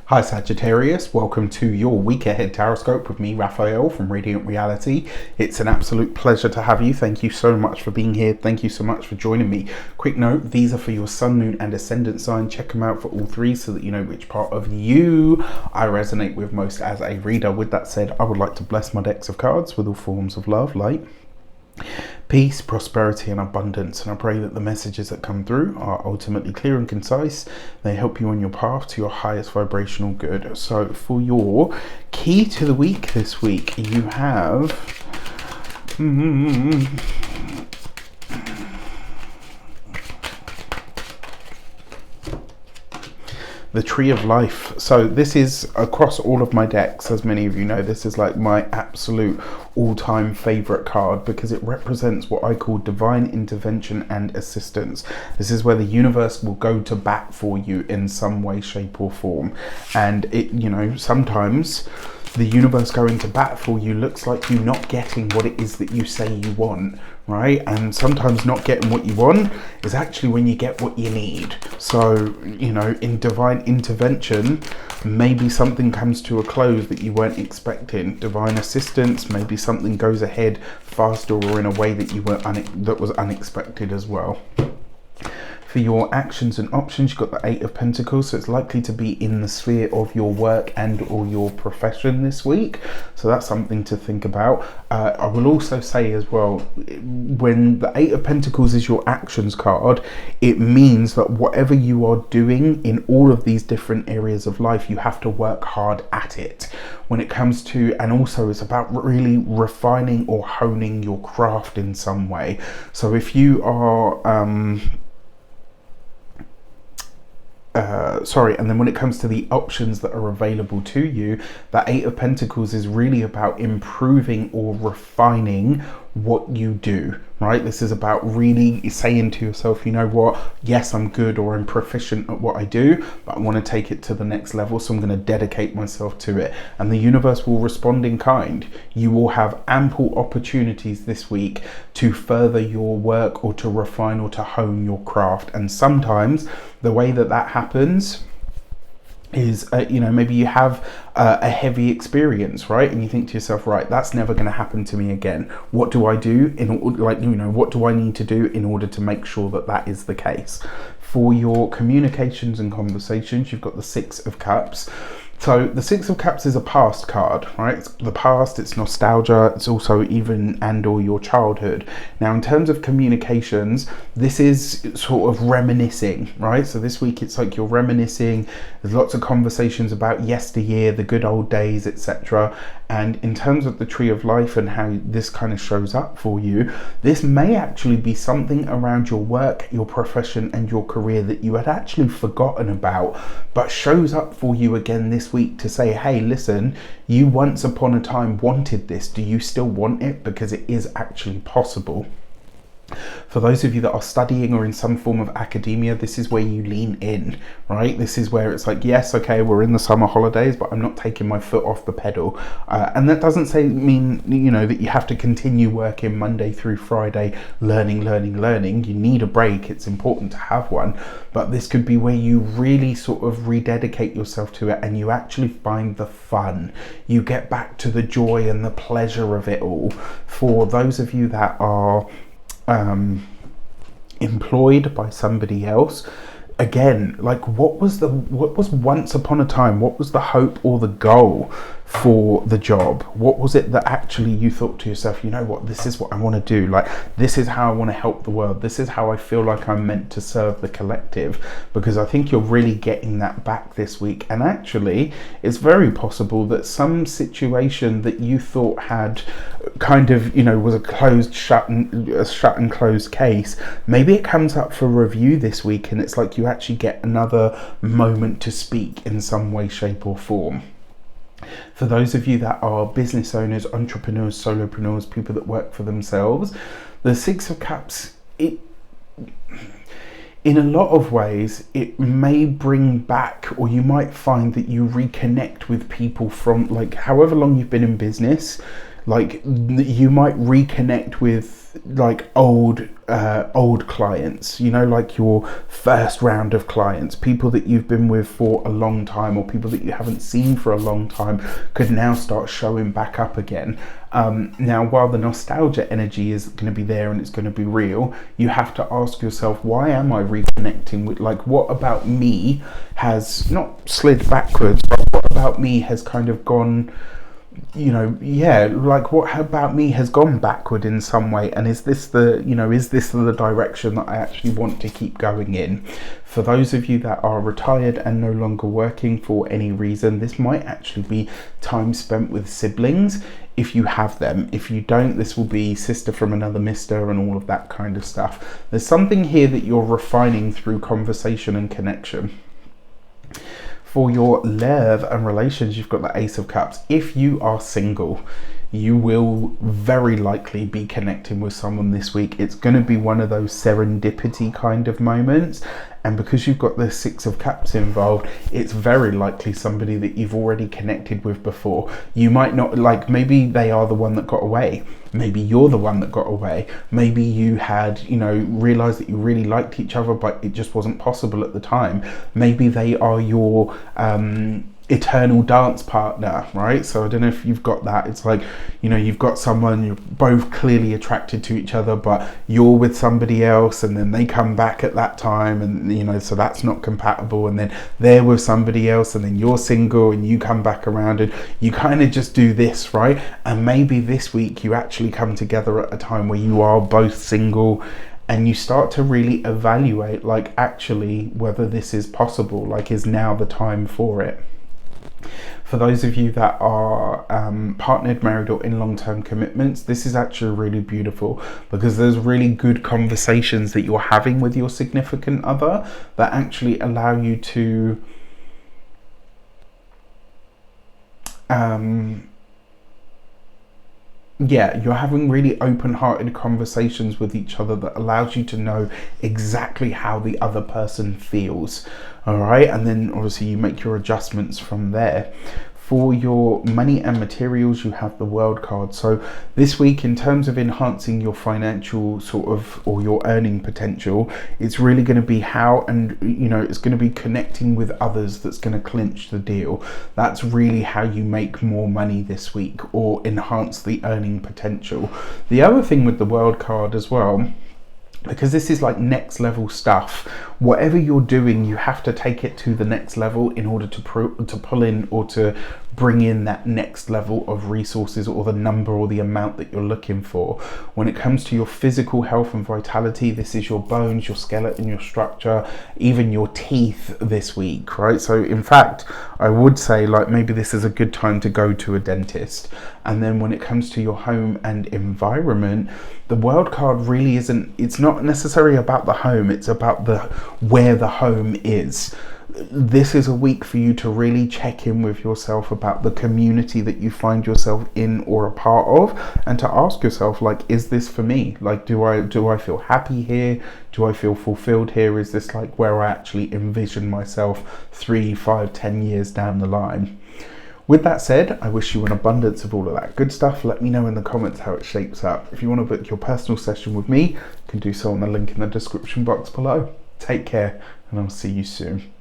Hi Sagittarius, welcome to your week ahead Taroscope with me, Raphael from Reydiant Reality. It's an absolute pleasure to have you. Thank you so much for being here. Thank you so much for joining me. Quick note, these are for your sun, moon and ascendant sign. Check them out for all three so that you know which part of you I resonate with most as a reader. With that said, I would like to bless my decks of cards with all forms of love, light, peace, prosperity and abundance, and I pray that the messages that come through are ultimately clear and concise. They help you on your path to your highest vibrational good. So for your key to the week this week, you have the Tree of Life. So this is across all of my decks, as many of you know. This is like my absolute all-time favorite card because it represents what I call divine intervention and assistance. This is where the universe will go to bat for you in some way, shape or form. And it, you know, sometimes the universe going to bat for you looks like you not getting what it is that you say you want, right? And sometimes not getting what you want is actually when you get what you need. So, you know, in divine intervention, maybe something comes to a close that you weren't expecting. Divine assistance, maybe something goes ahead faster or in a way that you were that was unexpected as well. For your actions and options, you've got the Eight of Pentacles, so it's likely to be in the sphere of your work and or your profession this week. So that's something to think about. I will also say as well, when the Eight of Pentacles is your actions card, it means that whatever you are doing in all of these different areas of life, you have to work hard at it. When it comes to, and also it's about really refining or honing your craft in some way. So if you are, and then when it comes to the options that are available to you, the Eight of Pentacles is really about improving or refining what you do, right? This is about really saying to yourself, you know what, yes, I'm good or I'm proficient at what I do, but I want to take it to the next level, so I'm going to dedicate myself to it. And the universe will respond in kind. You will have ample opportunities this week to further your work or to refine or to hone your craft. And sometimes the way that that happens is, you know, maybe you have a heavy experience, right? And you think to yourself, right, that's never going to happen to me again. What do I do in order, like, you know, what do I need to do in order to make sure that that is the case? For your communications and conversations, you've got the Six of Cups. So the Six of Cups is a past card, right? It's the past, it's nostalgia, it's also even and or your childhood. Now, in terms of communications, this is sort of reminiscing, right? So this week it's like you're reminiscing. There's lots of conversations about yesteryear, the good old days, etc. And in terms of the Tree of Life and how this kind of shows up for you, this may actually be something around your work, your profession and your career that you had actually forgotten about, but shows up for you again this week to say, hey, listen, you once upon a time wanted this. Do you still want it? Because it is actually possible. For those of you that are studying or in some form of academia, this is where you lean in, right? This is where it's like, yes, okay, we're in the summer holidays, but I'm not taking my foot off the pedal. And that doesn't mean, you know, that you have to continue working Monday through Friday, learning. You need a break. It's important to have one. But this could be where you really sort of rededicate yourself to it and you actually find the fun. You get back to the joy and the pleasure of it all. For those of you that are employed by somebody else, again, like what was once upon a time, what was the hope or the goal for the job? What was it that actually you thought to yourself, you know what, this is what I want to do, like this is how I want to help the world, this is how I feel like I'm meant to serve the collective? Because I think you're really getting that back this week. And actually it's very possible that some situation that you thought had kind of, you know, was a shut and closed case, maybe it comes up for review this week and it's like you actually get another moment to speak in some way, shape or form. For those of you that are business owners, entrepreneurs, solopreneurs, people that work for themselves, the Six of Cups, in a lot of ways, it may bring back, or you might find that you reconnect with people from, like, however long you've been in business, like you might reconnect with like old clients, you know, like your first round of clients, people that you've been with for a long time, or people that you haven't seen for a long time, could now start showing back up again. Now, while the nostalgia energy is going to be there and it's going to be real, you have to ask yourself, why am I reconnecting with, like, what about me has not slid backwards, but what about me has kind of gone, you know, yeah, like what about me has gone backward in some way, and is this the, you know, is this the direction that I actually want to keep going in? For those of you that are retired and no longer working for any reason, this might actually be time spent with siblings if you have them. If you don't, this will be sister from another mister and all of that kind of stuff. There's something here that you're refining through conversation and connection. For your love and relations, you've got the Ace of Cups. If you are single, you will very likely be connecting with someone this week. It's going to be one of those serendipity kind of moments. And because you've got the Six of Cups involved, it's very likely somebody that you've already connected with before. You might not, like, maybe they are the one that got away. Maybe you're the one that got away. Maybe you had, you know, realized that you really liked each other, but it just wasn't possible at the time. Maybe they are your eternal dance partner, right? So I don't know if you've got that. It's like, you know, you've got someone, you're both clearly attracted to each other, but you're with somebody else, and then they come back at that time, and, you know, so that's not compatible, and then they're with somebody else, and then you're single and you come back around, and you kind of just do this, right? And maybe this week you actually come together at a time where you are both single, and you start to really evaluate, like, actually whether this is possible, like, is now the time for it. For those of you that are partnered, married, or in long-term commitments, this is actually really beautiful, because there's really good conversations that you're having with your significant other that actually allow you to yeah, you're having really open-hearted conversations with each other that allows you to know exactly how the other person feels. All right, and then obviously you make your adjustments from there. For your money and materials, you have the World card. So this week, in terms of enhancing your financial sort of, or your earning potential, it's really going to be how, and, you know, it's going to be connecting with others that's going to clinch the deal. That's really how you make more money this week, or enhance the earning potential. The other thing with the World card as well, because this is like next level stuff, whatever you're doing, you have to take it to the next level in order to pull in, or to bring in that next level of resources, or the number or the amount that you're looking for. When it comes to your physical health and vitality, this is your bones, your skeleton, your structure, even your teeth this week, right? So in fact, I would say, like, maybe this is a good time to go to a dentist. And then when it comes to your home and environment, the World card really isn't, it's not necessarily about the home, it's about where the home is. This is a week for you to really check in with yourself about the community that you find yourself in or a part of, and to ask yourself, like, is this for me? Like, do I feel happy here? Do I feel fulfilled here? Is this like where I actually envision myself 3, 5, 10 years down the line? With that said, I wish you an abundance of all of that good stuff. Let me know in the comments how it shapes up. If you want to book your personal session with me, you can do so on the link in the description box below. Take care, and I'll see you soon.